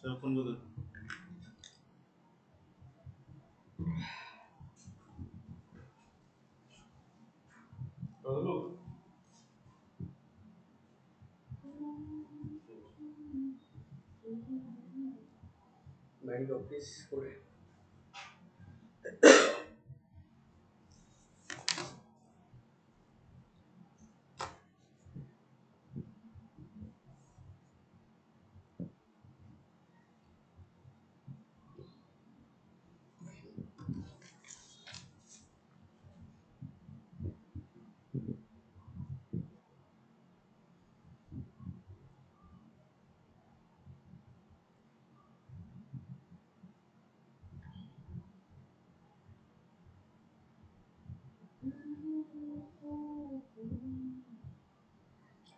Telepon dulu. Dulu. Mind office করে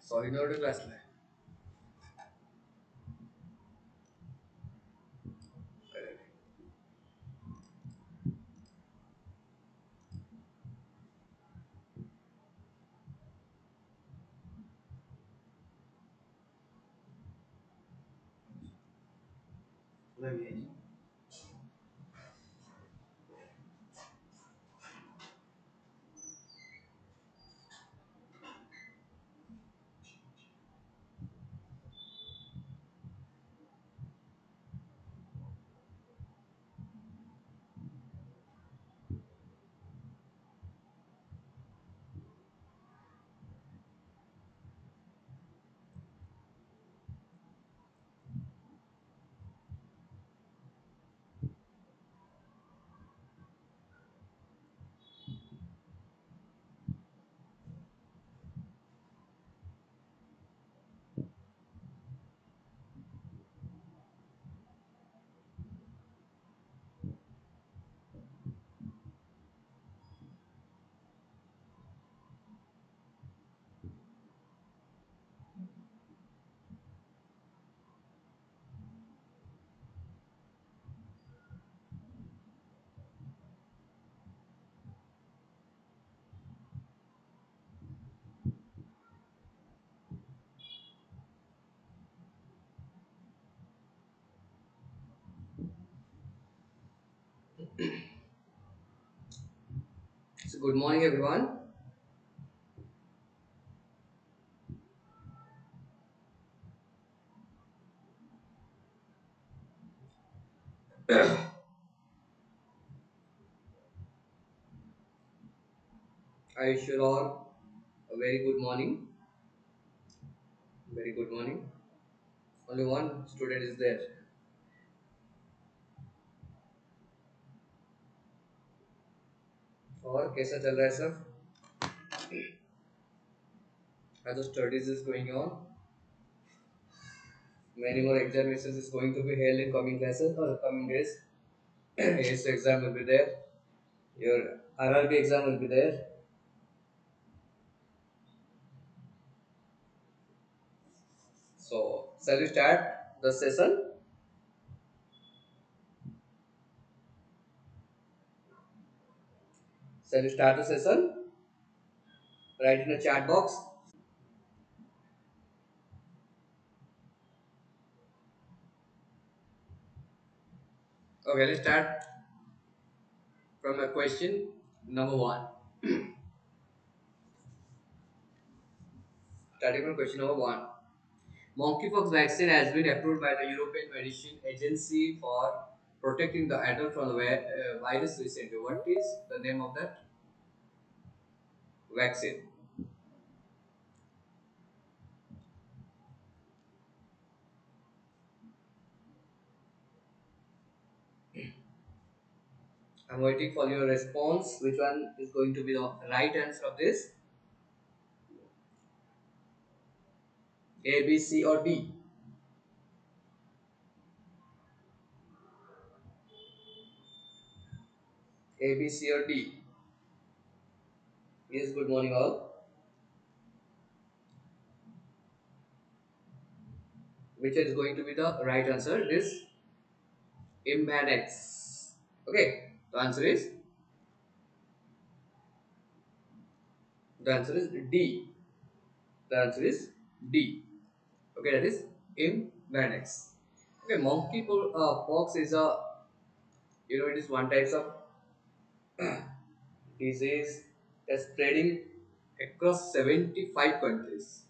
সহিনোর class লে Lagi. So good morning everyone. I wish you all a very good morning. Very good morning. Only one student is there. और कैसा चल रहा है सब? How the studies is going on? Many more examinations is going to be held in coming classes or coming days. ASO exam will be there. Your RRB exam will be there. So shall we start the session? Shall we start the session? Write in the chat box. Okay, let's start from a question number one. Starting from question number one. Monkeypox vaccine has been approved by the European Medicine Agency for protecting the adult from the virus recently. What is the name of that vaccine? I'm waiting for your response. Which one is going to be the right answer of this? A, B, C, or D? A, B, C, or D? Yes, good morning all. Which is going to be the right answer? It is Imbanex. Okay, the answer is D. The answer is D. Okay, that is Imbanex. Okay, monkey pox is a, it is one type of disease that's spreading across 75 countries.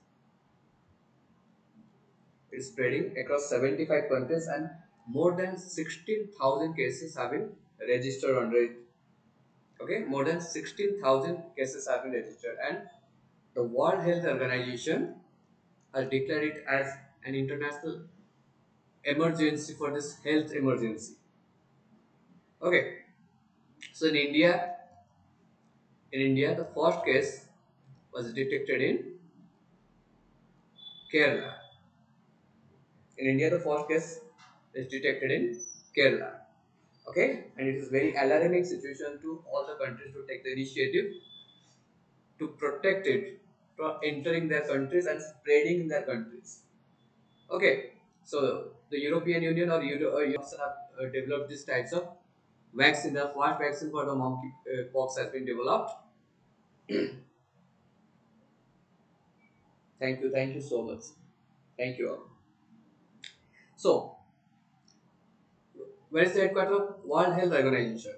It's spreading across 75 countries and more than 16,000 cases have been registered under it. Okay, more than 16,000 cases have been registered, and the World Health Organization has declared it as an international emergency for this health emergency. Okay, so in India, the first case was detected in Kerala. In India, the first case is detected in Kerala. Okay, and it is very alarming situation to all the countries to take the initiative to protect it from entering their countries and spreading in their countries. Okay, so the European Union or US have developed these types of vaccine. The first vaccine for the monkeypox has been developed. Thank you so much. Thank you all. So, where is the headquarters of World Health Organization?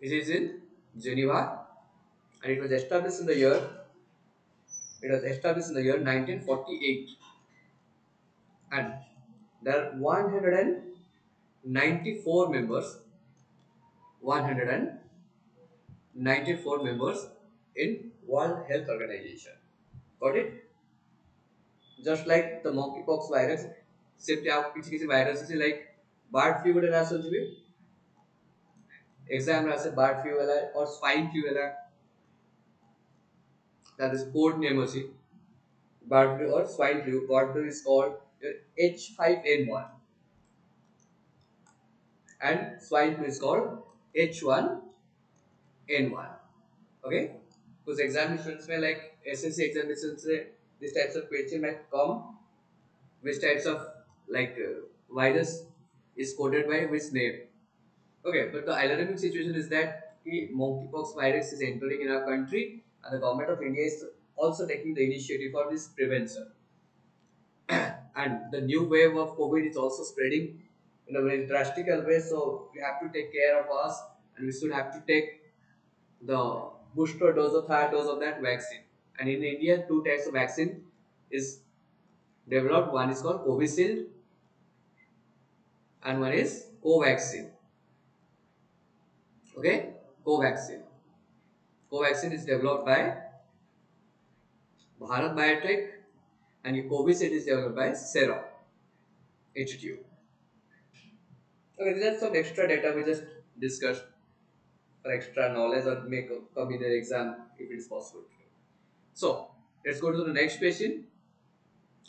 It is in Geneva, and it was established in the year 1948, and there are 194 members, 194 members in World Health Organization. Got it? Just like the monkeypox virus, safety आप किसी virus से like bird flu वाला रास होती है exam रास bird flu वाला और स्वाइन फ्लू वाला that is code name aussi bird flu or swine flu. Bird flu is called H5N1 and swine flu is called H1N1. Okay, कुछ examinations में like SSC examinations से this types of question might come, which types of like virus is coded by which name. Okay, but the alarming situation is that the monkeypox virus is entering in our country, and the government of India is also taking the initiative for this prevention. And the new wave of COVID is also spreading in a very drastic way. So we have to take care of us, and we should have to take the booster dose or third dose of that vaccine. And in India, two types of vaccine is developed. One is called Covishield, and one is Covaxin. Okay, Covaxin. Covaxin is developed by Bharat Biotech, and Covishield is developed by Serum HQ. Okay, these are some extra data we just discussed for extra knowledge or make come in an exam if it is possible. So let's go to the next question.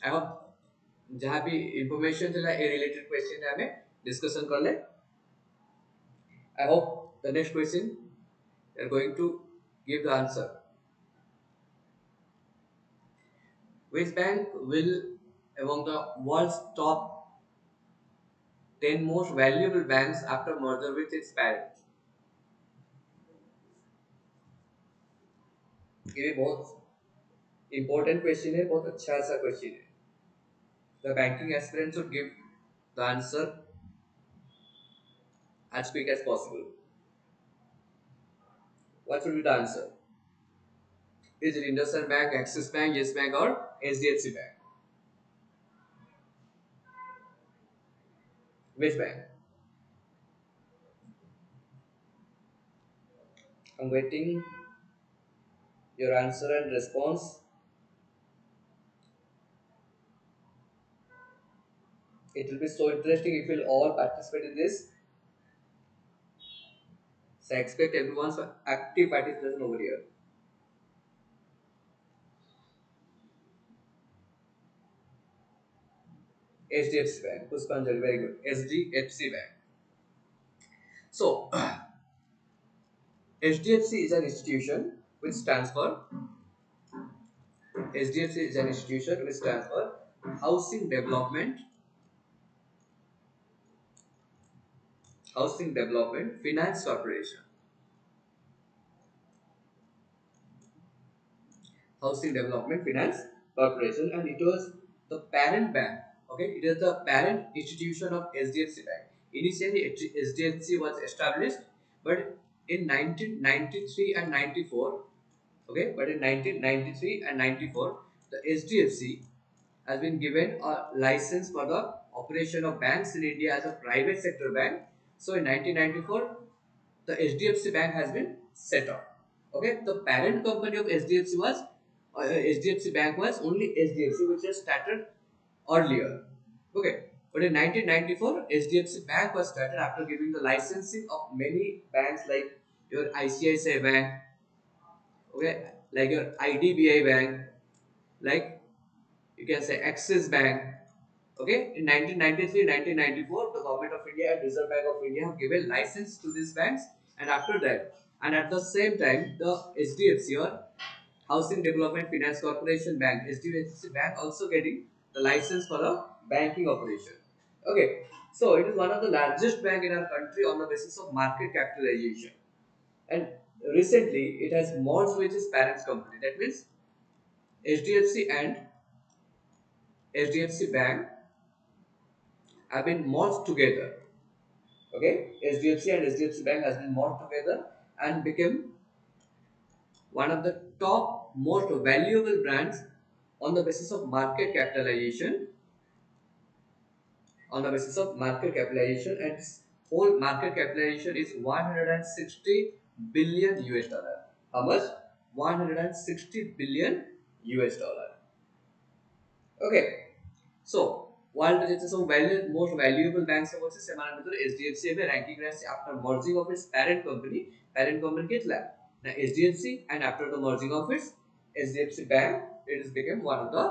I hope जहाँ भी information चला a related question है हमें discussion कर ले. I hope the next question you are going to give the answer. Which bank will among the world's top 10 most valuable banks after merger with its parent? ये भी बहुत important question है, बहुत अच्छा सा question है. The banking aspirant should give the answer as quick as possible. What should be the answer? Is it IndusInd Bank, Axis Bank, Yes Bank, or HDFC Bank? Which bank? I'm waiting your answer and response. It will be so interesting if you'll all participate in this. So I expect everyone's active participation over here. HDFC Bank, Puspanjali, very good. HDFC Bank. So HDFC is an institution which stands for HDFC is an institution which stands for Housing Development Finance Corporation. Housing Development Finance Corporation, and it was the parent bank Okay, it is the parent institution of HDFC Bank. Initially, HDFC was established, but in 1993 and 94, okay, but in 1993 and 94, the HDFC has been given a license for the operation of banks in India as a private sector bank. So in 1994, the HDFC Bank has been set up. Okay, the parent company of HDFC was HDFC Bank was only HDFC, which was started earlier. Okay, but in 1994, HDFC Bank was started after giving the licensing of many banks like your ICICI Bank, okay, like your IDBI Bank, like you can say Axis Bank. Okay, in 1993, 1994, the Government of India and Reserve Bank of India have given license to these banks, and after that, and at the same time, the HDFC or Housing Development Finance Corporation Bank, HDFC Bank, also getting the license for a banking operation. Okay, so it is one of the largest bank in our country on the basis of market capitalization, and recently it has merged with its parent company. That means HDFC and HDFC Bank have been merged together. Okay, HDFC and HDFC Bank has been merged together and became one of the top most valuable brands on the basis of market capitalization. On the basis of market capitalization, and its whole market capitalization is 160 billion US dollar. How much? 160 billion US dollar. Okay, so while যেটা সব most valuable banks আছে সেমানৰ ভিতৰত HDFC এবে ranking আছে after merging of its parent company Ketla na HDFC, and after the merging of its HDFC Bank, it has become one of the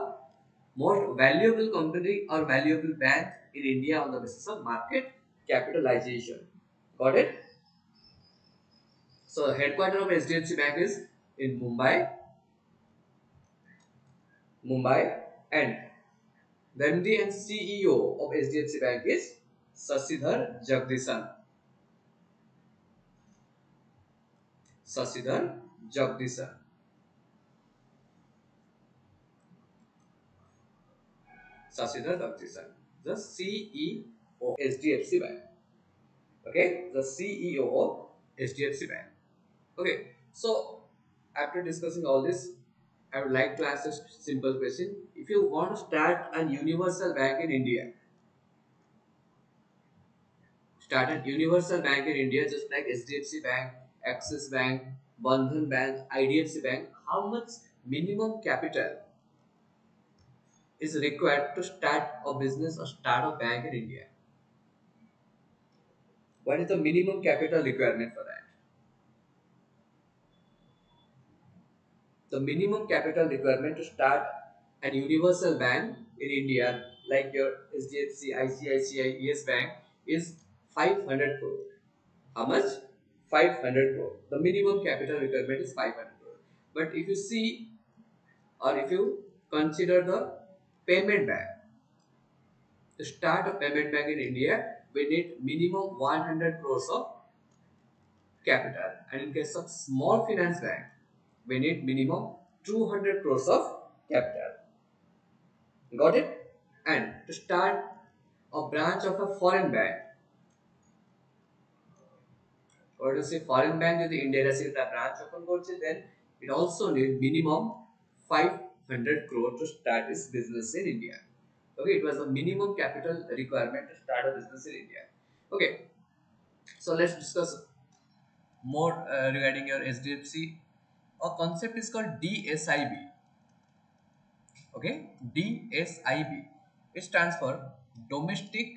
most valuable company or valuable bank in India on the basis of market capitalization. Got it? So headquarters of HDFC Bank is in Mumbai, and the MD and CEO of HDFC Bank is Sasidhar Jagdishan. Sasidhar Jagdishan. Sasidhar Jagdishan, the CEO of HDFC Bank. Okay, the CEO of HDFC Bank. Okay, so after discussing all this, I would like to ask a simple question. If you want to start a universal bank in India, just like HDFC Bank, Axis Bank, Bandhan Bank, IDFC Bank, how much minimum capital is required to start a business or start a bank in India? What is the minimum capital requirement for that? The minimum capital requirement to start an universal bank in India, like your HDFC, ICICI, Yes Bank, is 500 crore. How much? 500 crore. The minimum capital requirement is 500 crore. But if you see, or if you consider the payment bank, to start a payment bank in India, we need minimum 100 crores of capital. And in case of small finance bank, we need minimum 200 crores of capital. Got it? And to start a branch of a foreign bank, or to say foreign bank যদি India এর সাথে branch open করছে, then it also needs minimum 500 crore to start its business in India. Okay, it was a minimum capital requirement to start a business in India. Okay, so let's discuss more regarding your HDFC. A concept is called D-SIB. Okay, D-SIB. It stands for Domestic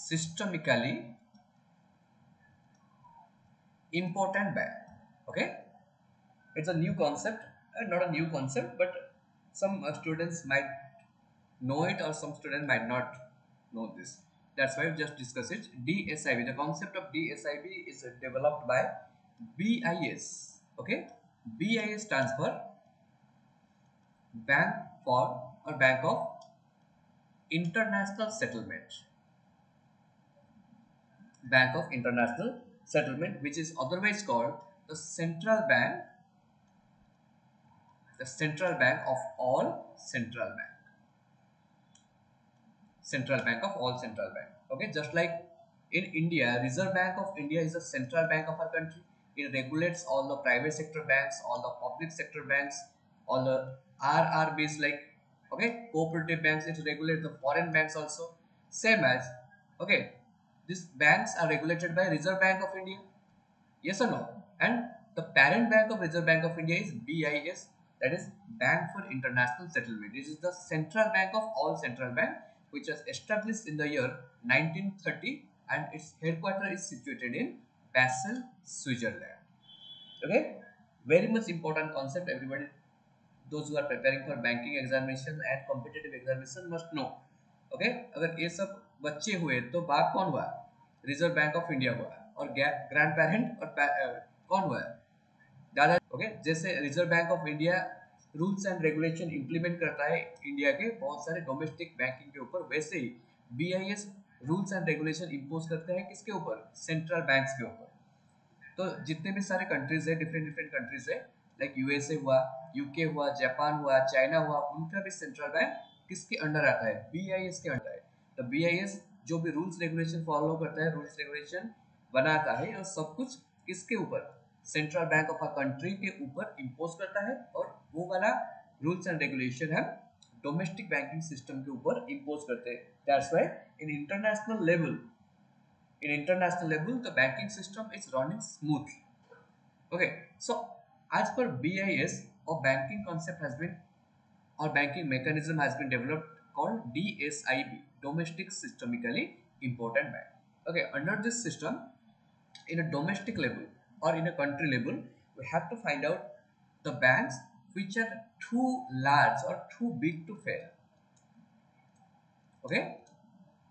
Systemically Important Bank. Okay, it's a new concept, not a new concept, but some students might know it or some students might not know this. That's why we just discuss it. D-SIB, the concept of D-SIB is developed by BIS. Okay, BIS stands for Bank of International Settlement. Bank of International Settlement, which is otherwise called the Central Bank the central bank of all central bank. Central bank of all central bank. Okay, just like in India, Reserve Bank of India is the central bank of our country. It regulates all the private sector banks, all the public sector banks, all the RRBs, like, okay, cooperative banks. It regulates the foreign banks also, same as, okay, these banks are regulated by Reserve Bank of India. Yes or no? And the parent bank of Reserve Bank of India is BIS, that is Bank for International Settlement. This is the central bank of all central bank, which was established in the year 1930, and its headquarters is situated in Basel, Switzerland. Okay, very much important concept. Everybody, those who are preparing for banking examination and competitive examination must know. Okay, अगर ये सब बच्चे हुए तो बाप कौन हुआ? Reserve bank of India हुआ। और ग्रैंड पेरेंट और कौन हुआ? दादा। ओके, जैसे reserve bank of India rules and regulation implement करता है इंडिया के बहुत सारे डोमेस्टिक बैंकिंग के ऊपर, वैसे ही BIS rules and regulation impose करते हैं किसके ऊपर? सेंट्रल बैंक्स के ऊपर। तो जितने भी सारे कंट्रीज है, डिफरेंट डिफरेंट कंट्रीज है, लाइक यूएसए हुआ, यूके हुआ, जापान हुआ, चाइना हुआ, उनका भी सेंट्रल बैंक किसके अंडर आता है? बीआईएस के अंडर है। तो बीआईएस जो भी रूल्स रेगुलेशन फॉलो करता है, रूल्स रेगुलेशन बनाता है, और सब कुछ किसके ऊपर? Central bank of a country के ऊपर इम्पोज करता है, और वो वाला रूल्स एंड रेगुलेशन है डोमेस्टिक बैंकिंग सिस्टम के ऊपर इम्पोज करते हैं। That's why in international level the banking system is running smoothly. Okay, so as per BIS, a banking concept has been, or banking mechanism has been developed called D-SIB, domestic systemically important bank. Okay, under this system, in a domestic level or in a country level, we have to find out the banks which are too large or too big to fail. Okay,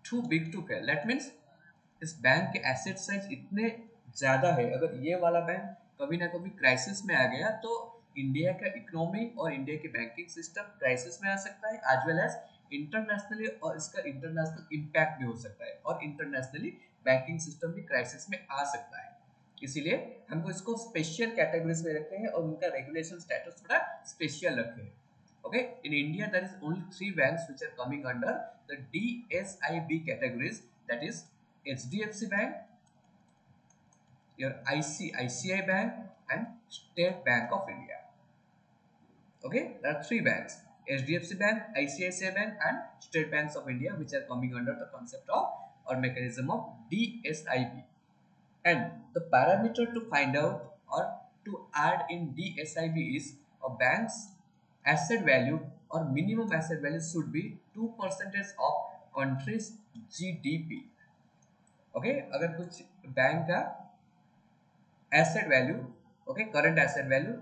too big to fail, that means इस bank के asset size इतने ज्यादा है, अगर ये वाला bank कभी ना कभी क्राइसिस में आ गया तो इंडिया का इकोनॉमी और इंडिया के बैंकिंग सिस्टम क्राइसिस में आ सकता है, एज वेल एज इंटरनेशनली, और इसका इंटरनेशनल इम्पैक्ट भी हो सकता है, और इंटरनेशनली बैंकिंग सिस्टम भी क्राइसिस में आ सकता है। इसीलिए हमको इसको स्पेशल कैटेगरीज में रखते हैं और उनका रेगुलेशन स्टेटस थोड़ा स्पेशल रखते हैं। Okay, in India there is only 3 banks which are coming under the D-SIB categories, that is HDFC Bank, your ICICI Bank, and State Bank of India. Okay, there are 3 banks: HDFC Bank, ICICI Bank, and State Banks of India, which are coming under the concept of or mechanism of D-SIB. And the parameter to find out or to add in D-SIB is a bank's asset value or minimum asset value should be 2% of country's GDP. Okay, अगर कुछ bank का asset value, okay, current asset value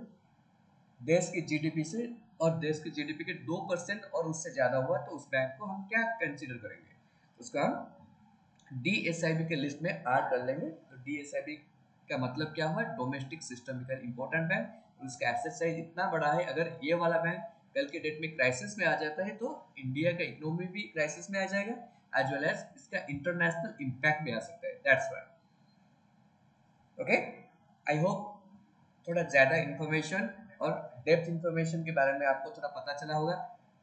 देश की GDP से, और देश की GDP के 2% और उससे ज्यादा हुआ, तो उस बैंक को हम क्या कंसीडर करेंगे? उसका हम डीएसआईबी के लिस्ट में ऐड कर लेंगे। तो डीएसआईबी का मतलब क्या हुआ? Domestic systemical important bank. उसका एसेट साइज इतना बड़ा है, अगर ये वाला बैंक कल के डेट में क्राइसिस में आ जाता है तो इंडिया का इकोनॉमी भी क्राइसिस में आ जाएगा, एज वेल एज इसका इंटरनेशनल इम्पैक्ट भी आ सकता है। That's why, okay, I hope थोड़ा ज़्यादा इंफॉर्मेशन और डेप्थ इंफॉर्मेशन के बारे में आपको थोड़ा पता चला होगा,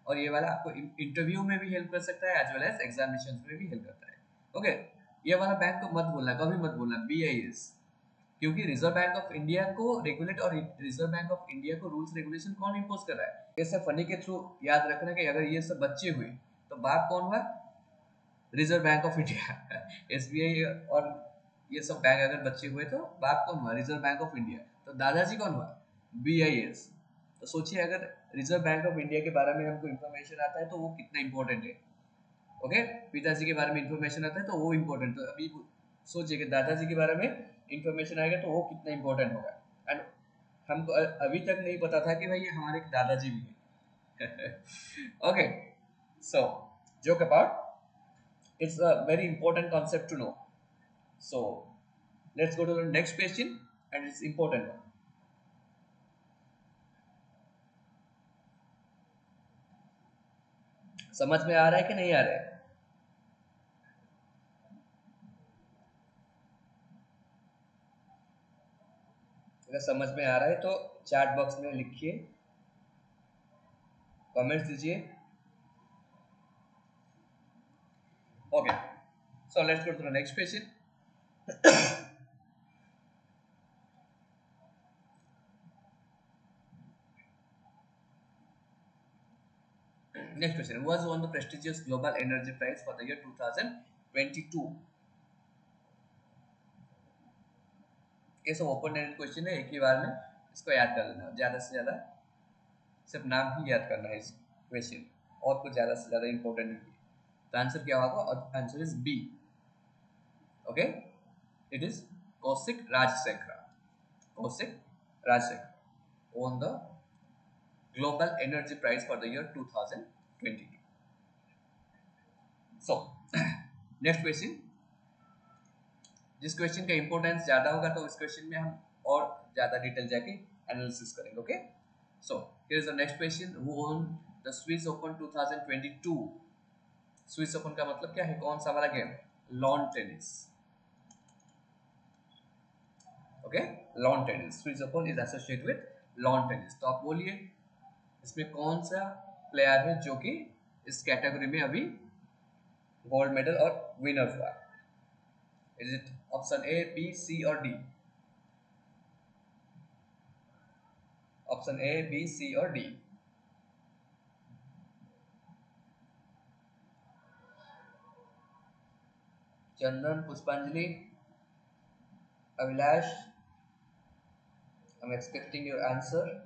और ये वाला आपको इंटरव्यू में भी हेल्प कर सकता है, एज वेल एज एग्जामिनेशन में भी हेल्प करता है। ओके, ये वाला बैंक को मत बोलना, कभी मत बोलना BIS, क्योंकि रिजर्व बैंक ऑफ इंडिया को रेगुलेट, और रिजर्व बैंक ऑफ इंडिया को रूल्स रेगुलेशन कौन इंपोज कर रहा है? जैसे फनी के थ्रू याद रखना कि अगर ये सब बच्चे हुए तो बाप कौन हुआ? Reserve bank of India. SBI और ये सब बैंक अगर बच्चे हुए तो बाप कौन हुआ? Reserve bank of India. तो दादाजी कौन हुआ? BIS। तो सोचिए, अगर रिजर्व बैंक ऑफ इंडिया के बारे में हमको इन्फॉर्मेशन आता है तो वो कितना इंपॉर्टेंट है। ओके, पिताजी के बारे में इन्फॉर्मेशन आता है तो वो इम्पोर्टेंट। तो अभी सोचिए कि दादाजी के बारे में इन्फॉर्मेशन आएगा तो वो कितना इंपॉर्टेंट होगा। एंड हमको अभी तक नहीं पता था कि भाई ये हमारे दादाजी भी हैं। Okay, so joke apart, it's a very important concept to know. So let's go to the next question, and it's important one. समझ में आ रहा है कि नहीं आ रहा है? अगर समझ में आ रहा है तो चैट बॉक्स में लिखिए कमेंट्स दीजिए। Okay, so let's go to the next question. Next question, was won the prestigious Global Energy Prize for the year 2022? ये सब ओपन एंडेड क्वेश्चन है, एक ही बार में इसको याद कर लेना, ज़्यादा से ज़्यादा सिर्फ नाम ही याद करना है इस क्वेश्चन, और कुछ ज़्यादा से ज़्यादा इंपॉर्टेंट नहीं है। तो आंसर क्या होगा? और answer is B. Okay, it is Kaushik Rajashekar. Kaushik Rajashekar won the Global Energy Prize for the year 2022. So, next question, जिस क्वेश्चन का इंपॉर्टेंस ज्यादा होगा तो इस क्वेश्चन में हम और ज्यादा डिटेल जाके एनालिसिस करेंगे। Okay, so here is the next question, who won the Swiss open 2022? Swiss open का मतलब क्या है? कौन सा वाला game? Lawn tennis. Okay, lawn tennis, Swiss open is associated with lawn tennis. तो आप बोलिए इसमें कौन सा प्लेयर है जो कि इस कैटेगरी में अभी गोल्ड मेडल और विनर हुआ? Is it option A, B, C और D? Option A, B, C और D? Chandan, Pushpanjali, Abhilash, I am expecting your answer.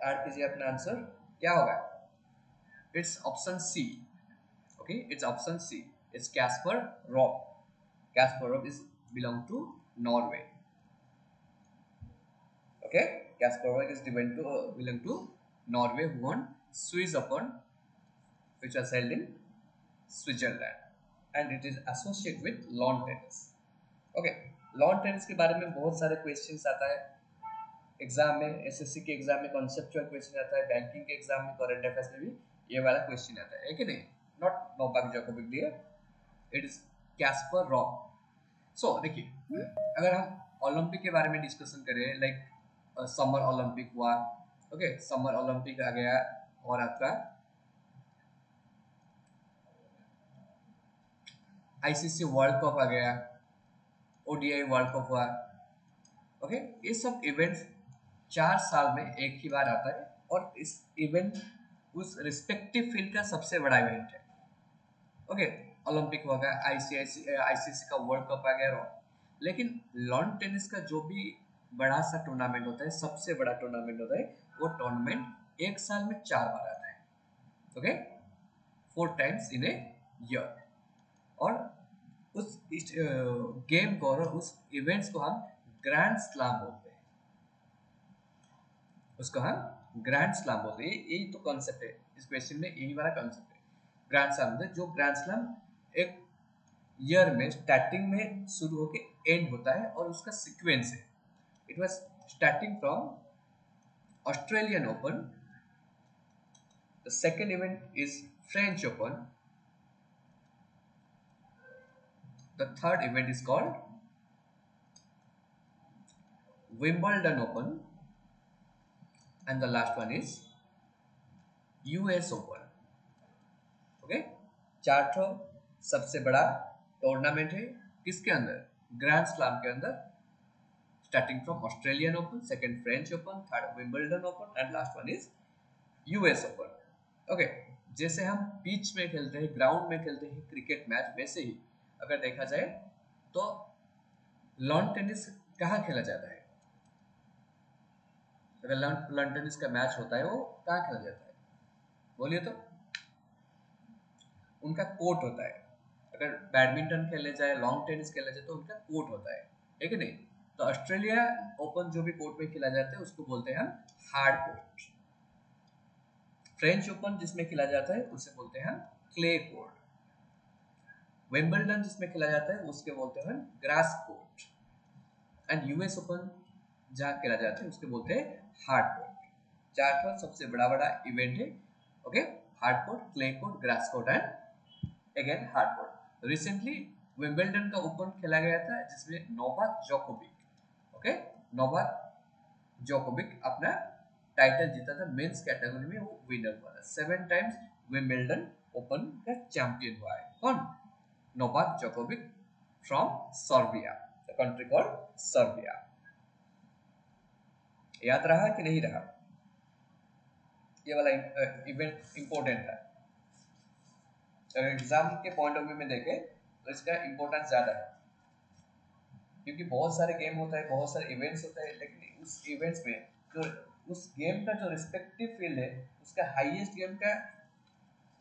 Add कीजिए अपना आंसर, क्या होगा? It's option C. Okay, it's option C, it's Casper Ruud. Casper Ruud is belong to Norway. Okay, Casper Ruud is belong to Norway, who won Swiss Open which was held in Switzerland, and it is associated with lawn tennis. Okay, lawn tennis के बारे में बहुत सारे questions आता है exam में, SSC के exam में कॉन्सेप्चुअल क्वेश्चन आता है, बैंकिंग के एग्जाम में, करंट अफेयर्स में भी ये वाला क्वेश्चन आता है कि नहीं? Not Novak Djokovic dear, it is Casper Ruud. So देखिए, अगर हम ओलंपिक के बारे में डिस्कशन करें, लाइक समर ओलंपिक हुआ, ओके, समर ओलंपिक आ गया, और आपका आईसीसी वर्ल्ड कप आ गया, ओडीआई वर्ल्ड कप हुआ। ओके, ये सब इवेंट्स 4 साल में एक ही बार आता है, और इस इवेंट उस रिस्पेक्टिव फील्ड का सबसे बड़ा इवेंट है। ओके, ओलंपिक हो गया, आईसीसी का वर्ल्ड कप आ गया, लेकिन लॉन टेनिस का जो भी बड़ा सा टूर्नामेंट होता है, सबसे बड़ा टूर्नामेंट होता है, वो टूर्नामेंट एक साल में 4 बार आता है। Okay, 4 times in a year. और उस गेम को और उस इवेंट्स को हम ग्रैंड स्लैम बोलते हैं, उसको हम ग्रैंड स्लैम बोलते हैं। यही तो कॉन्सेप्ट है इस क्वेश्चन में, यही वाला कॉन्सेप्ट है ग्रैंड स्लैम। जो ग्रैंड स्लैम एक ईयर में स्टार्टिंग में शुरू होकर एंड होता है, और उसका सीक्वेंस है। It was starting from Australian open, the second event is French open, the third event is called Wimbledon Open, and the last one is US Open. Okay, 4 सबसे बड़ा टूर्नामेंट है किसके अंदर? ग्रैंड स्लैम के अंदर, starting from Australian open, second French open, third Wimbledon open, and last one is US open. Okay, जैसे हम pitch में खेलते हैं, ग्राउंड में खेलते हैं क्रिकेट मैच, वैसे ही अगर देखा जाए तो लॉन टेनिस कहाँ खेला जाता है? अगर लॉन टेनिस का मैच होता है, वो कहाँ खेला जाता है? बोलिए तो। उनका कोर्ट होता है। अगर बैडमिंटन खेले जाए, लॉन्ग टेनिस खेला जाए, तो उनका कोर्ट होता है कि नहीं? तो ऑस्ट्रेलिया ओपन जो भी कोर्ट में खेला जाता है, उसको बोलते हैं हम हार्ड कोर्ट। फ्रेंच ओपन जिसमें खेला जाता है, उसे बोलते हैं हम क्ले कोर्ट। विंबलडन जिसमें खेला जाता है, उसके बोलते हैं grass court. And US open जहाँ खेला जाता है, उसके बोलते हैं हार्ड कोर्ट। 4 सबसे बड़ा बड़ा इवेंट है। Okay, hard court, clay court, grass court and again hardcourt. Recently Wimbledon का ओपन खेला गया था जिसमें Novak Djokovic, okay, Novak Djokovic अपना टाइटल जीता था मेंस कैटेगरी में, वो विनर हुआ था। 7 टाइम्स विंबलडन ओपन का चैंपियन हुआ है। कौन? Novak Djokovic from Serbia, the country called Serbia. याद रहा कि नहीं रहा? ये वाला इवेंट इंपॉर्टेंट है। अगर एग्जाम के पॉइंट ऑफ व्यू में देखें तो इसका इंपॉर्टेंस ज्यादा है, क्योंकि बहुत सारे गेम होता है, बहुत सारे इवेंट्स होते हैं, लेकिन उस इवेंट्स में जो उस गेम का जो रिस्पेक्टिव फील्ड है उसका हाईएस्ट गेम का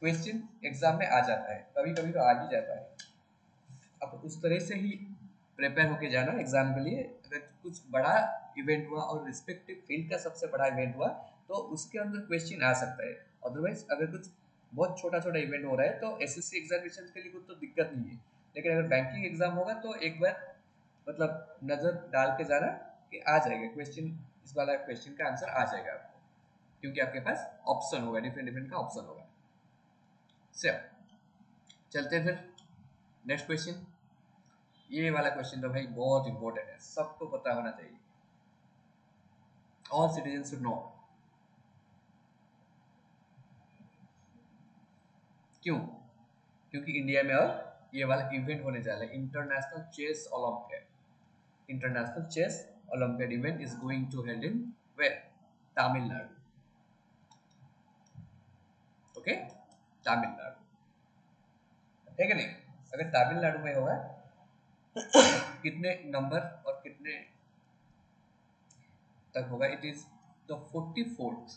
क्वेश्चन एग्जाम में आ जाता है, कभी कभी तो आ ही जाता है। अब उस तरह से ही प्रिपेयर होके जाना एग्जाम के लिए। अगर कुछ बड़ा इवेंट हुआ और रिस्पेक्टिव फील्ड का सबसे बड़ा इवेंट हुआ तो उसके अंदर क्वेश्चन आ सकता है। अदरवाइज अगर कुछ बहुत छोटा छोटा इवेंट हो रहा है तो एसएससी एग्जामिनेशन के लिए कुछ तो दिक्कत नहीं है, लेकिन अगर बैंकिंग एग्जाम होगा तो एक बार मतलब नजर डाल के जाना कि आ जाएगा क्वेश्चन, इस वाला क्वेश्चन का आंसर आ जाएगा आपको, क्योंकि आपके पास ऑप्शन होगा, डिफरेंट डिफरेंट का ऑप्शन होगा। चलते हैं फिर नेक्स्ट क्वेश्चन। ये वाला क्वेश्चन तो भाई बहुत इंपॉर्टेंट है, सबको पता होना चाहिए। All citizen should know. क्यों? क्योंकि इंडिया में अब ये वाला इवेंट होने जा रहा है, international chess olympiad. International chess olympiad event is going to held in where? Tamil Nadu, okay, Tamil Nadu, ठीक है नहीं? अगर तमिलनाडु में होगा कितने नंबर और कितने तक होगा? It is the 44th,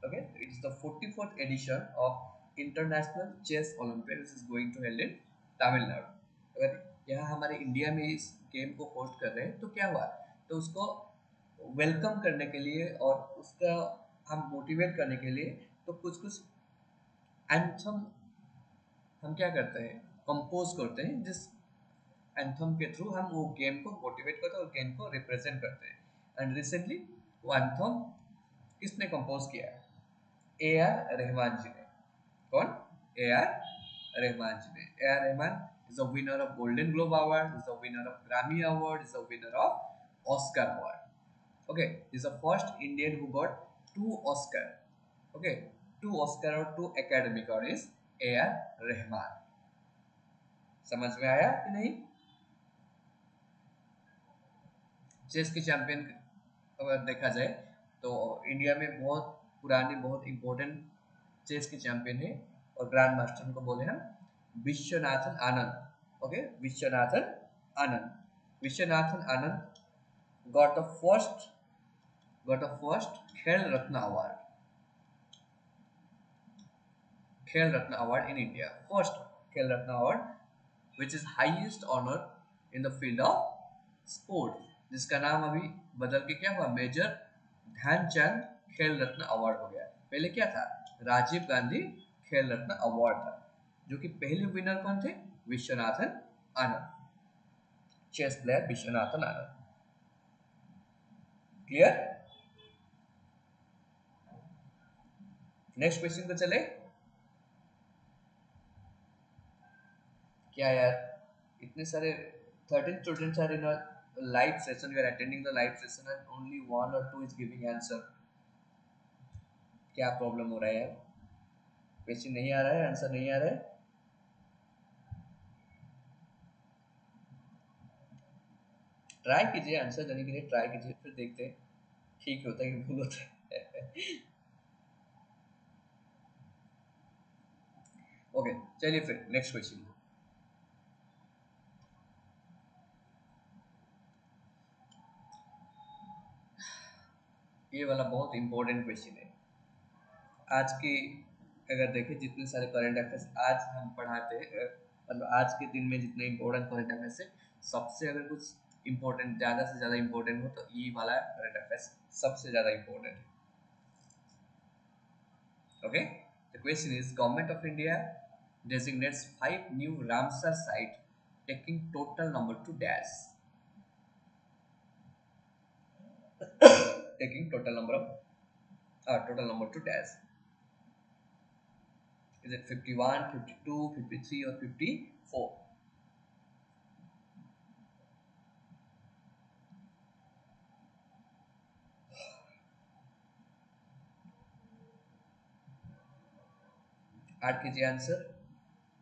okay, it is the 44th edition of international chess olympiad which is going to held in tamil nadu। अगर यहाँ हमारे इंडिया में इस गेम को होस्ट कर रहे हैं तो क्या हुआ, तो उसको वेलकम करने के लिए और उसका हम मोटिवेट करने के लिए तो कुछ कुछ एंथम हम क्या करते हैं, कंपोज करते हैं, जिस एंथम के थ्रू हम वो गेम को मोटिवेट करते हैं और गेम को रिप्रेजेंट करते हैं। एंड रिसेंटली वो एंथम किसने कंपोज किया है? ए आर रहमान जी ने। कौन? ए आर रहमान जी ने। A R Rahman is a winner of Golden Globe Award, is a winner of Grammy Award, is a winner of Oscar Award. Okay, is the first Indian who got 2 Oscar. Okay, 2 Oscar और 2 Academy Award is A R Rahman. समझ में आया कि नहीं? Chess के champion अगर देखा जाए तो इंडिया में बहुत पुराने बहुत इंपॉर्टेंट चेस के चैंपियन है और ग्रैंड मास्टर को बोले हम Viswanathan Anand. Okay, Viswanathan Anand. Viswanathan Anand got a first Khel Ratna award, Khel Ratna award in India, first Khel Ratna award which is highest honor in the field of sport, जिसका नाम अभी बदल के क्या हुआ, मेजर ध्यानचंद खेल रत्न अवार्ड हो गया। पहले क्या था? राजीव गांधी खेल रत्न अवार्ड था, जो कि पहले विनर कौन थे? Viswanathan Anand, chess player Viswanathan Anand. Clear? Next question को चले। क्या यार इतने सारे 13 students are in a live session, we are attending the live session and only 1 or 2 is giving answer। क्या प्रॉब्लम हो रहा है यार? क्वेश्चन नहीं आ रहा है, आंसर नहीं आ रहा है। ट्राई कीजिए, आंसर देने के लिए ट्राई कीजिए, फिर देखते हैं ठीक होता है कि भूल होता है। ओके, चलिए फिर नेक्स्ट क्वेश्चन। ये वाला बहुत इंपॉर्टेंट क्वेश्चन है। आज की अगर देखें जितने सारे करंट अफेयर्स आज हम पढ़ाते हैं, मतलब आज के दिन में जितने इंपॉर्टेंट करंट अफेयर्स है, सबसे अगर कुछ इंपॉर्टेंट ज़्यादा से ज़्यादा इंपॉर्टेंट हो तो ये वाला करंट अफेयर्स सबसे ज़्यादा इंपॉर्टेंट है। Okay, the question is government of India designates 5 new Ramsar site taking total number to dash, taking total number to dash। Is it 51, 52, 53 or 54? Add कीजिए आंसर,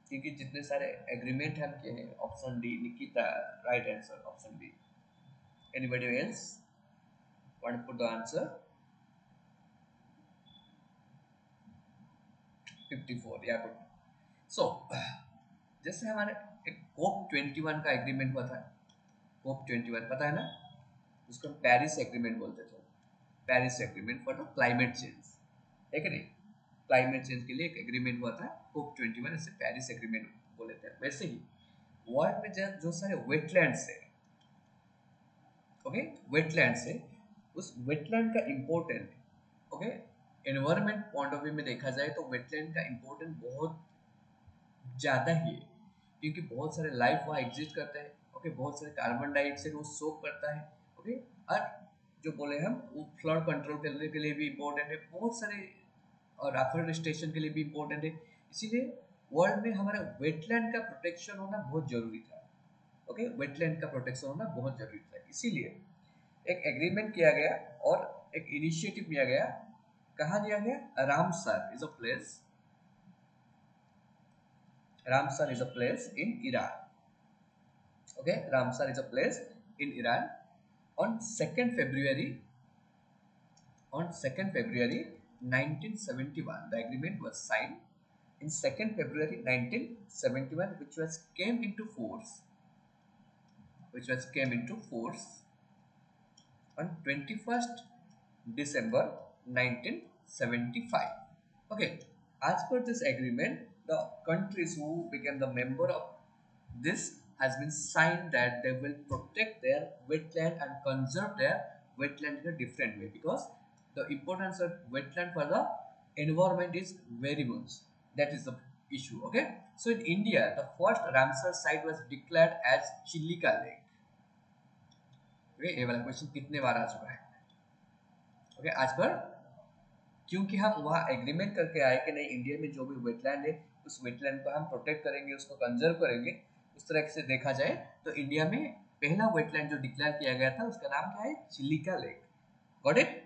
क्योंकि जितने सारे एग्रीमेंट हम किए हैं। Option D Nikita, right answer option D. Anybody else want to put the answer? 54 या good. सो जैसे हमारे एक कोप 21 का एग्रीमेंट हुआ था। कोप 21 पता है ना, उसको हम पेरिस एग्रीमेंट बोलते थे। Paris agreement for the climate change, है कि नहीं? क्लाइमेट चेंज के लिए एक एग्रीमेंट हुआ था कोप 21, इसे पेरिस एग्रीमेंट बोले थे। वैसे ही वर्ल्ड में जो सारे वेटलैंड्स है, ओके, वेटलैंड्स है, उस वेटलैंड का important, okay, environment point of view में देखा जाए तो वेटलैंड का इम्पोर्टेंट बहुत ज़्यादा ही है, क्योंकि बहुत सारे लाइफ वहाँ एग्जिस्ट करते हैं। ओके, बहुत सारे कार्बन डाइऑक्साइड वो सोक करता है। ओके, और जो बोले हम वो फ्लड कंट्रोल करने के लिए भी इम्पोर्टेंट है, बहुत सारे, और एफोरेस्टेशन के लिए भी इम्पोर्टेंट है। इसीलिए वर्ल्ड में हमारा वेटलैंड का प्रोटेक्शन होना बहुत जरूरी था। ओके, वेटलैंड का प्रोटेक्शन होना बहुत जरूरी था, इसीलिए एक एग्रीमेंट किया गया और एक इनिशिएटिव लिया गया। कहाँ लिया गया? Ramsar is a place, Ramsar is a place in Iran. Okay, Ramsar is a place in Iran. On 2nd February, on 2nd February 1971, the agreement was signed. In 2nd February 1971, which was came into force on 21st December 1975. Okay, as per this agreement, the countries who became the member of this has been signed that they will protect their wetland and conserve their wetland in a different way, because the importance of wetland for the environment is very much. That is the issue. Okay, so in India, the first Ramsar site was declared as Chilika Lake. Okay, ये वाला question कितने बार आ चुका है? Okay, आज पर क्योंकि हम वहाँ एग्रीमेंट करके आए कि नहीं, इंडिया में जो भी वेटलैंड है उस वेटलैंड को हम प्रोटेक्ट करेंगे, उसको कंजर्व करेंगे। उस तरह से देखा जाए तो इंडिया में पहला वेटलैंड जो डिक्लेयर किया गया था उसका नाम क्या है? चिलिका लेक। Got it?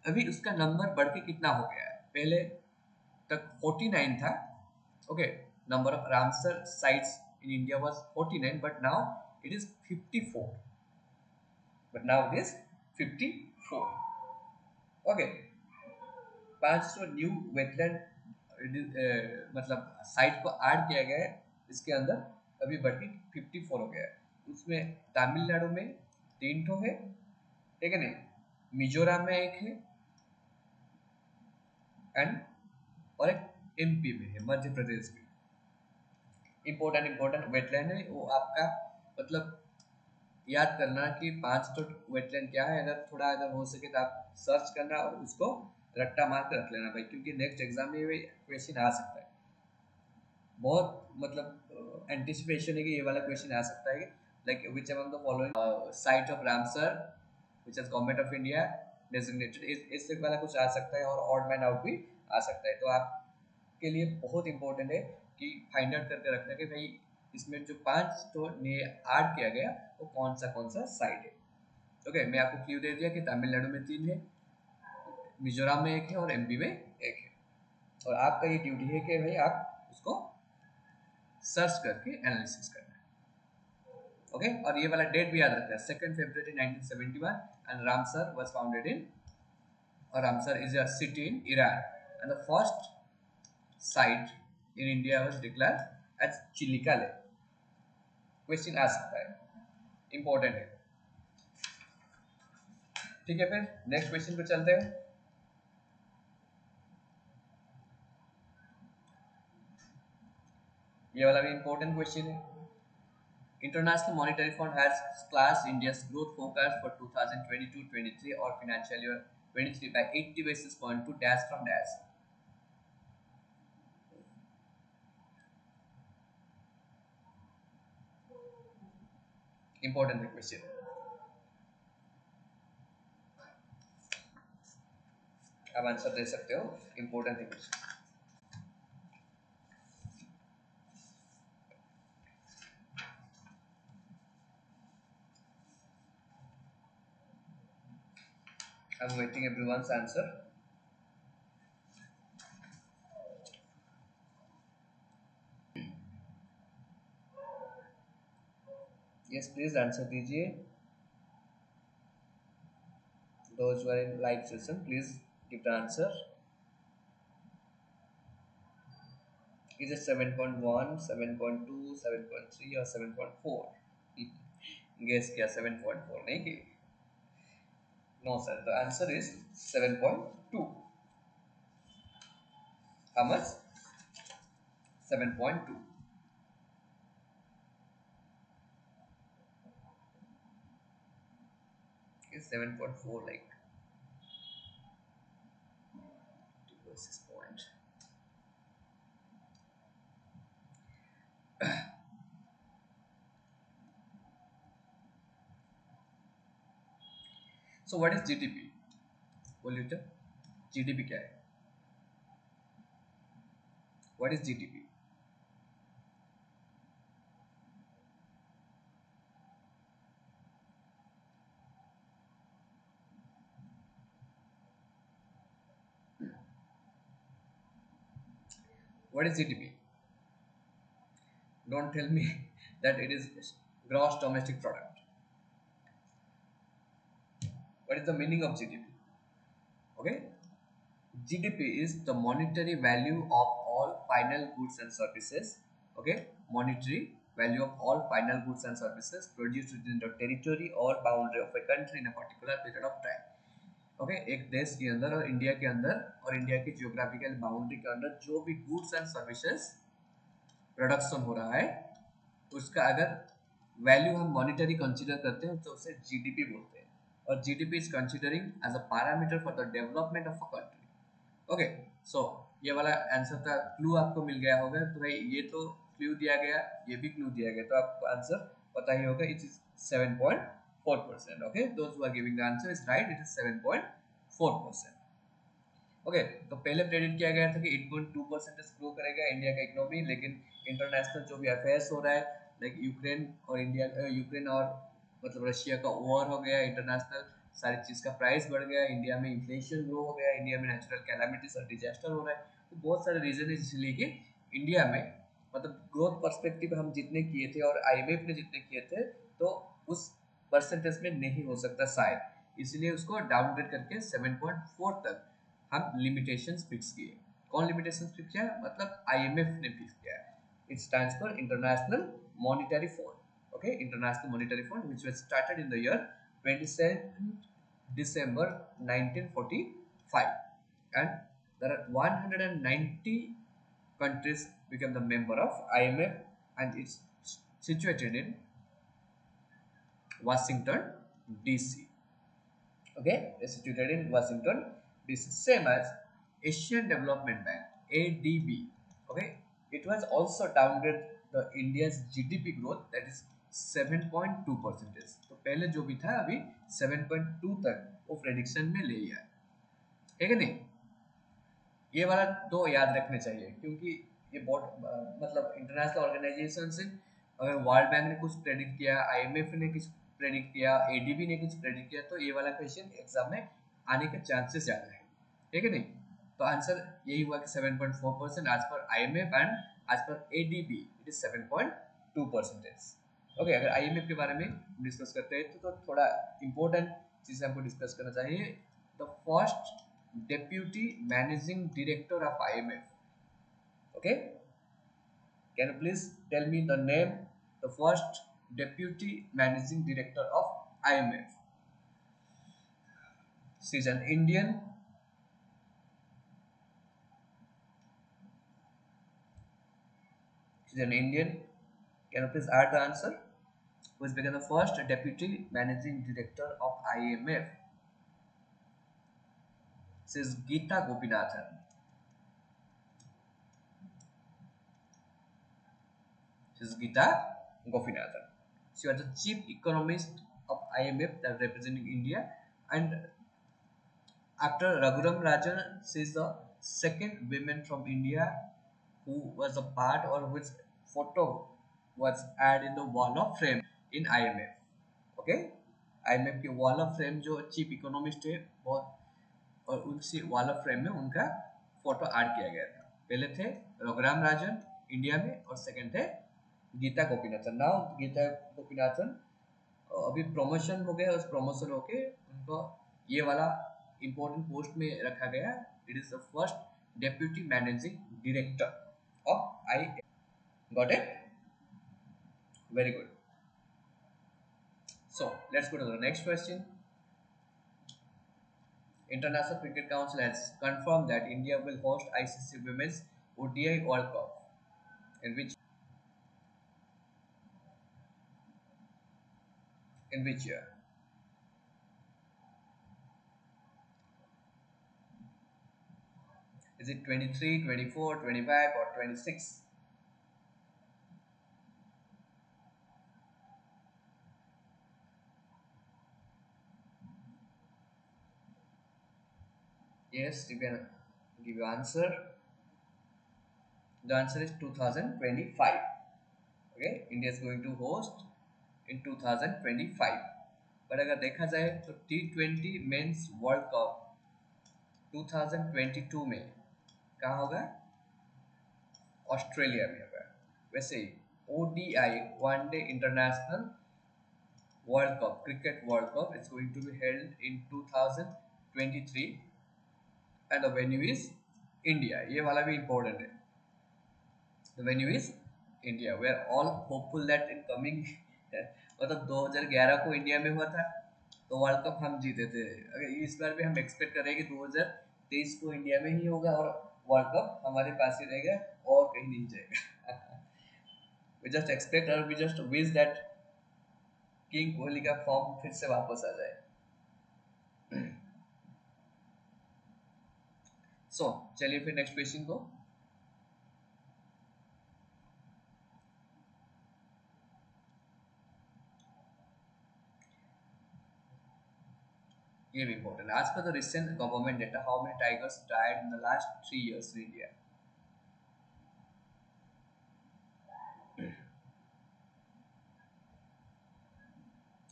अभी उसका नंबर बढ़ के कितना हो गया है? पहले तक 49 था। Okay, number of Ramsar sites in India was 49, but now it is 54। But now it is 54। Okay, 500 new wetland मतलब साइट को ऐड किया गया है इसके अंदर, अभी बढ़ के 54 हो गया है। उसमें तमिलनाडु में 3 ठो है, ठीक है नहीं, मिजोरम में 1 है, एंड और एक एमपी में है, मध्य प्रदेश में। इम्पोर्टेंट वेटलैंड है वो, आपका मतलब याद करना कि 5 तो वेटलैंड क्या है। अगर थोड़ा अगर हो सके तो आप सर्च करना और उसको रट्टा मार के रख लेना भाई, क्योंकि नेक्स्ट एग्जाम में ये क्वेश्चन आ सकता है। बहुत मतलब एंटिसिपेशन है कि ये वाला क्वेश्चन आ सकता है, like which among the following site of Ramsar which is government of India designated, इससे वाला कुछ आ सकता है, और ऑड मैन आउट भी आ सकता है। तो आपके लिए बहुत इंपॉर्टेंट है कि फाइंड आउट करके रखना कि भाई इसमें जो 5 तो ऐड किया गया वो कौन सा साइट है। ओके, मैं आपको क्लू दे दिया कि तमिलनाडु में 3 है, मिजोरम में 1 है और एमपी में 1 है। और आपका ये ड्यूटी है कि भाई आप उसको सर्च करके एनालिसिस करना है। ओके, और ये वाला डेट भी याद रखना है, 2nd February 1971, and Ramsar was founded in, और Ramsar is a city in Iran, and the first site in India was declared as Chilika lake. Question आ सकता है, इंपॉर्टेंट है। ठीक है, फिर नेक्स्ट क्वेश्चन पे चलते हैं। ये वाला भी इंपॉर्टेंट क्वेश्चन है। International Monetary Fund has classed India's growth forecast for 2022-23 or financial year 23 by 80 basis point to dash from dash. Important question. आप आंसर दे सकते हो, important question. I'm waiting everyone's answer. Yes, please answer दीजिए. Those who are in live session, please give the answer. Is it 7.1, 7.2, 7.3 or 7.4? Guess क्या 7.4 नहीं की? No sir, the answer is 7.2. How much? 7.2. Is 7.4 like 2 versus point. So what is GDP? बोलिए तो GDP क्या है? What is GDP? What is GDP? Don't tell me that it is gross domestic product. What is the meaning of GDP? Okay, GDP is the monetary value of all final goods and services. Okay, monetary value of all final goods and services produced within the territory or boundary of a country in a particular period of time. Okay एक देश के अंदर और India की geographical boundary के अंदर जो भी गुड्स एंड सर्विसेज प्रोडक्शन हो रहा है उसका अगर वैल्यू हम मॉनिटरी कंसीडर करते हैं तो उसे जीडीपी बोलते हैं और GDP is considering as a parameter for the development of a country. Okay, so ये वाला आंसर का क्लू आपको मिल गया होगा. तो भाई ये तो क्लू दिया गया, ये भी क्लू दिया गया, तो आपको आंसर पता ही होगा. It is 7.4%. Okay, those who are giving the answer is right. It is 7.4%. Okay, तो पहले प्रेडिक्ट किया गया था कि 8.2% ग्रो करेगा इंडिया का इकोनॉमी, लेकिन इंटरनेशनल जो भी अफेयर्स हो रहा है लाइक यूक्रेन और मतलब रशिया का वॉर हो गया, इंटरनेशनल सारी चीज़ का प्राइस बढ़ गया, इंडिया में इन्फ्लेशन ग्रो हो गया, इंडिया में नेचुरल कैलामिटीज और डिजास्टर हो रहा है. तो बहुत सारे रीजन है इसलिए कि इंडिया में मतलब ग्रोथ पर्सपेक्टिव हम जितने किए थे और आईएमएफ ने जितने किए थे तो उस परसेंटेज में नहीं हो सकता शायद, इसलिए उसको डाउनग्रेड करके 7.4 तक हम लिमिटेशंस फिक्स किए. कौन लिमिटेशंस फिक्स किया? मतलब आईएमएफ ने फिक्स किया. It stands for international monetary fund. Okay, international monetary fund which was started in the year 27 December 1945 and there are 190 countries became the member of IMF and it's situated in Washington DC. Okay, it's situated in Washington DC, same as Asian Development Bank ADB. Okay, it was also downgraded the India's GDP growth, that is 7.2%. तो पहले जो भी था अभी 7.2 तक वो prediction में ले लिया है कि नहीं. ये वाला तो याद रखने चाहिए क्योंकि ये बहुत मतलब इंटरनेशनल ऑर्गेनाइजेशन से अगर वर्ल्ड बैंक ने कुछ प्रेडिक्ट किया, आईएमएफ ने कुछ प्रेडिक्ट किया, एडीबी ने कुछ प्रेडिक्ट किया, तो ये वाला क्वेश्चन एग्जाम में आने के चांसेस ज़्यादा है, ठीक है नहीं. तो आंसर यही हुआ कि 7.4% as per IMF and as per ADB it is 7.2%. Okay, अगर आईएमएफ के बारे में डिस्कस करते हैं तो थोड़ा इंपॉर्टेंट चीज़ें हमको डिस्कस करना चाहिए. The first deputy managing director of IMF. Okay, can you please tell me the name, the first deputy managing director of IMF? She's an Indian. She's an Indian. Can you please add the answer? Who has become the first deputy managing director of IMF? She is Geeta Gopinathan. She is Geeta Gopinathan. She was the chief economist of IMF that representing India, and after Raghuram Rajan, she is the second woman from India who was a part or which photo was added in the wall of fame in IMF. Okay, IMF के wall of fame जो chief economist है बहुत और उसी wall of frame में उनका photo add किया गया था। पहले थे रघुराम राजन इंडिया में और सेकंड थे गीता गोपीनाथन। नाउ गीता गोपीनाथन अभी प्रमोशन हो गया, उस प्रमोशन होके उनको ये वाला इम्पोर्टेंट पोस्ट में रखा गया। It is the first deputy managing director of I. Got it? Very good. So let's go to the next question. International Cricket Council has confirmed that India will host ICC Women's ODI World Cup. In which year? Is it 23, 24, 25 or 26? Yes, you can give your answer. The answer is 2025. Okay, India is going to host in 2025. But अगर देखा जाए तो T20 mains world cup 2022 में कहाँ होगा? Australia में होगा। वैसे ही ODI one day international world cup, cricket world cup, is going to be held in 2023 and the venue is India. ये वाला भी इम्पोर्टेंट है। The venue is India. We are all hopeful that in coming मतलब 2011 को India में हुआ था तो वर्ल्ड कप हम जीते थे। अगर इस बार भी हम एक्सपेक्ट कर रहे हैं कि 2023 को इंडिया में ही होगा और वर्ल्ड कप हमारे पास ही रहेगा और कहीं नहीं जाएगा। वी जस्ट एक्सपेक्ट और we just wish that king Kohli का फॉर्म फिर से वापस आ जाए। सो चलिए फिर नेक्स्ट क्वेश्चन को। ये भी इम्पोर्टेंट। आज पर the recent government data, how many tigers died in the last 3 years in India?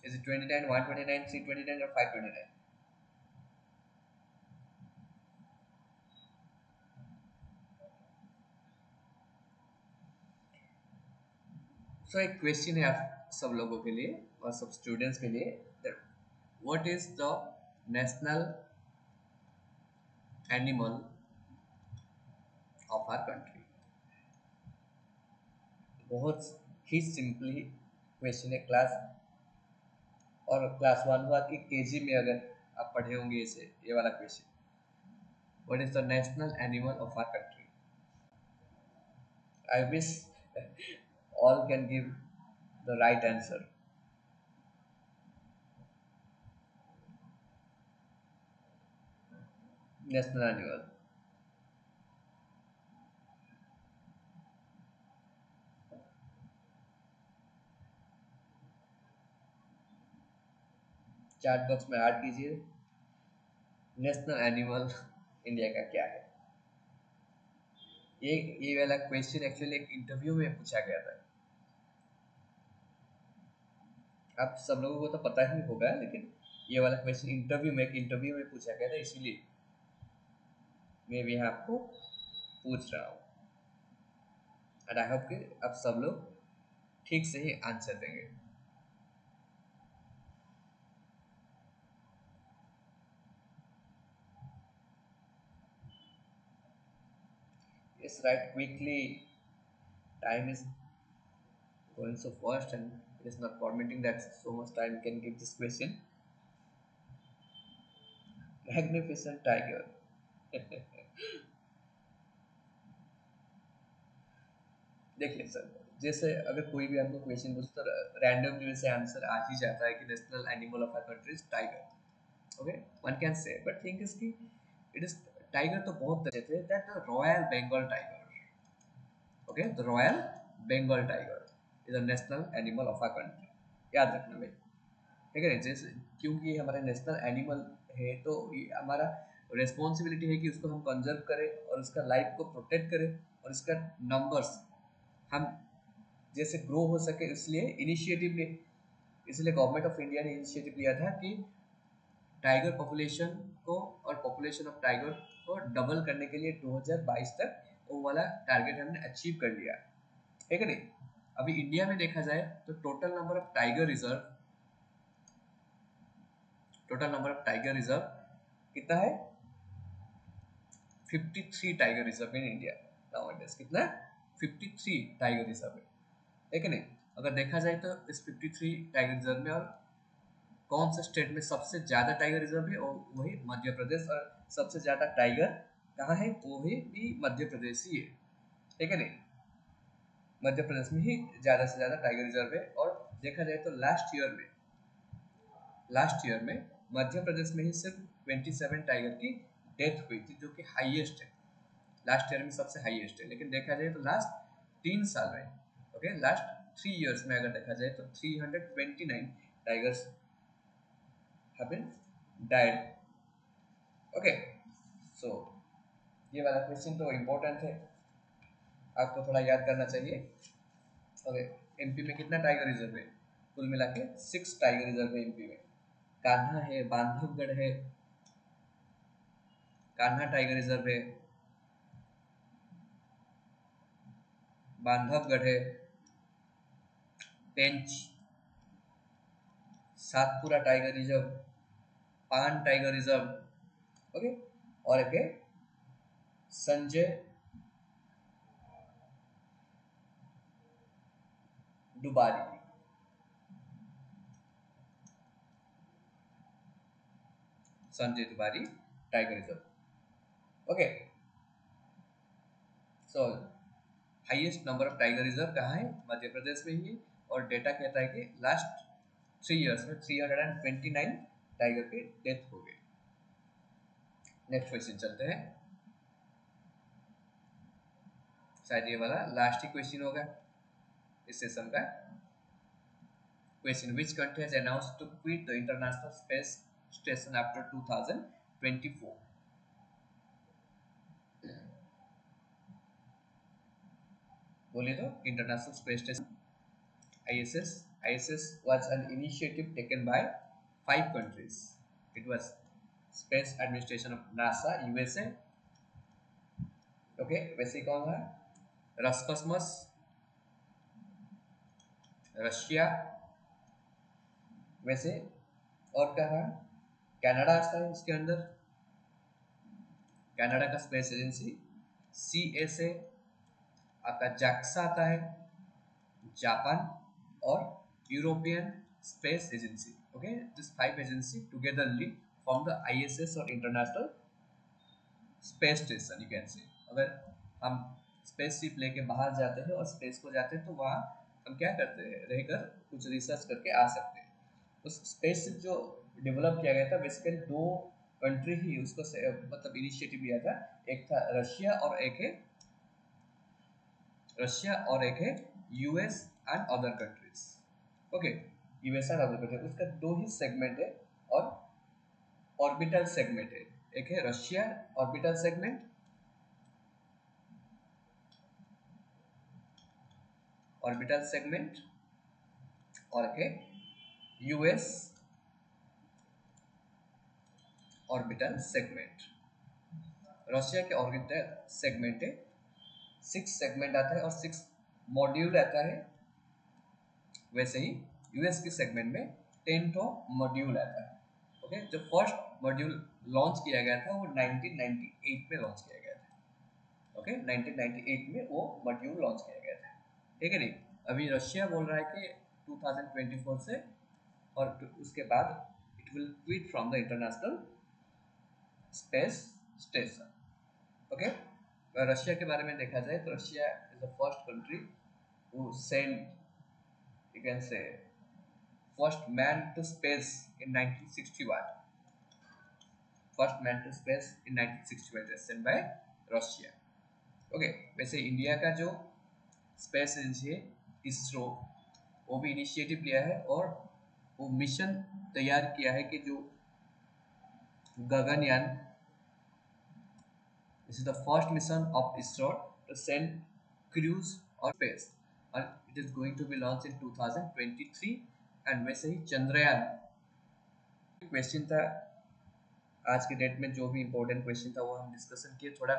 Is it 29, 129, 329 or 529? सो एक क्वेश्चन है आप सब लोगों के लिए और सब स्टूडेंट्स के लिए, what is the national animal of our country? बहुत ही सिंपली क्वेश्चन है। क्लास और क्लास 1 हुआ कि केजी में अगर आप पढ़े होंगे इसे, ये वाला question, what is the national animal of our country? I wish all can give the right answer. National animal. Chat box में ऐड कीजिए नेशनल एनिमल इंडिया का क्या है। ये वाला क्वेश्चन एक्चुअली एक इंटरव्यू में पूछा गया था। आप सब लोगों को तो पता ही होगा, लेकिन ये वाला क्वेश्चन इंटरव्यू में पूछा गया था, इसीलिए मैं भी आपको पूछ रहा हूँ। एंड आई होप कि आप सब लोग ठीक से ही आंसर देंगे। Yes, right, quickly. Time is going so fast and it is not permitting that so much time can give this question. Magnificent tiger. देखिए सर, जैसे अगर कोई भी आपको क्वेश्चन पूछे तो रैंडमली से आंसर आ ही जाता है कि national animal of our country is tiger. Okay, one can say, but think is कि इट इज टाइगर तो बहुत तरह थे, that the royal Bengal tiger. Okay, the royal Bengal tiger is the national animal of our country. याद रखना भाई, ठीक है। जैसे क्योंकि हमारा नेशनल एनिमल है तो ये हमारा रिस्पॉन्सिबिलिटी है कि उसको हम कंजर्व करें और उसका लाइफ को प्रोटेक्ट करें और इसका नंबर्स हम जैसे ग्रो हो सके, इसलिए इनिशिएटिव इसलिए गवर्नमेंट ऑफ इंडिया ने इनिशिएटिव लिया था कि टाइगर पॉपुलेशन को और पॉपुलेशन ऑफ टाइगर को डबल करने के लिए 2022 तक वो वाला टारगेट हमने अचीव कर लिया, ठीक है नहीं। अभी इंडिया में देखा जाए तो total number of tiger reserve कितना है? 53 tiger reserve in India nowadays. कितना? 53 टाइगर रिजर्व है, ठीक है नहीं। अगर देखा जाए तो इस 53 टाइगर रिजर्व में और कौन सा स्टेट में सबसे ज्यादा टाइगर रिजर्व है, और वही मध्य प्रदेश। और सबसे ज्यादा टाइगर कहाँ है? वही भी मध्य प्रदेश ही है, ठीक है नहीं। मध्य प्रदेश में ही ज्यादा से ज्यादा टाइगर रिजर्व है। और देखा जाए तो लास्ट ईयर में मध्य प्रदेश में ही सिर्फ 27 टाइगर की डेथ हुई थी, जो कि हाईएस्ट है, लास्ट ईयर में सबसे हाईएस्ट है। लेकिन देखा जाए तो लास्ट 3 साल में, ओके, लास्ट 3 इयर्स में अगर देखा जाए तो 329 tigers have been died, okay. So ये वाला क्वेश्चन तो इम्पोर्टेंट है, आपको थोड़ा याद करना चाहिए, ओके। एमपी में कितना टाइगर रिजर्व है? कुल मिला के 6 टाइगर रिजर्व है एमपी में। कान्हा है, बांधवगढ़ है, कान्हा टाइगर रिजर्व है, बांधवगढ़ है, Pench, Satpura tiger reserve, Panna tiger reserve, okay. और एक है Sanjay Dubri, tiger reserve, okay. So highest number of tiger reserve कहाँ है? मध्य प्रदेश में ही है। और डेटा कहता है कि लास्ट 3 इयर्स में 329 टाइगर के डेथ हो गए। नेक्स्ट क्वेश्चन चलते हैं, शायद ये वाला लास्ट ही क्वेश्चन होगा इस सेशन का। Question, which country has announced to quit the international space station after 2024? बोलिए तो। International space station ISS was an initiative taken by 5 countries. It was Space Administration of NASA, USA. Okay, वैसे कौन है? रस्कॉस्मस, Russia, वैसे और क्या है? Canada आता है इसके अंदर, कनाडा का स्पेस एजेंसी CSA, आपका जैक्सा आता है, जापान, और European space agency, okay. This 5 agency togetherly form the ISS और international space station, you can say. अगर हम स्पेस शिप लेके बाहर जाते हैं और स्पेस को जाते हैं तो वहाँ हम क्या करते हैं? रहकर कुछ रिसर्च करके आ सकते हैं। उस स्पेस शिप जो डेवलप किया गया था, बेसिकली 2 कंट्री ही उसको मतलब इनिशिएटिव लिया था। एक था रशिया और एक है US and other countries, okay. US and other countries, उसका 2 ही सेगमेंट है और ऑर्बिटल सेगमेंट है। एक है रशिया ऑर्बिटल सेगमेंट, और एक है US ऑर्बिटल सेगमेंट। रशिया के ऑर्बिटल सेगमेंट है 6 सेगमेंट आता है और 6 मॉड्यूल आता है। वैसे ही US के सेगमेंट में 10 मॉड्यूल आता है, ओके। जो फर्स्ट मॉड्यूल लॉन्च किया गया था वो 1998 में लॉन्च किया गया था, ओके। 1998 में वो मॉड्यूल लॉन्च किया गया था, ठीक है नहीं। अभी रशिया बोल रहा है कि 2024 से, और उसके बाद it will quit from the international space station, okay. Russia के बारे में देखा जाए तो Russia is the first country who send, you can say, first man to space in 1961. First man to space in 1961 was sent by Russia. Okay, वैसे India का जो space agency है इसरो, वो भी इनिशिएटिव लिया है और वो मिशन तैयार किया है कि जो Gaganyaan, this is the first mission of ISRO to send crews और स्पेस, और it is going to be launch in 2023। And वैसे ही चंद्रयान क्वेश्चन था आज के डेट में जो भी इंपॉर्टेंट क्वेश्चन था वो हम डिस्कशन किए, थोड़ा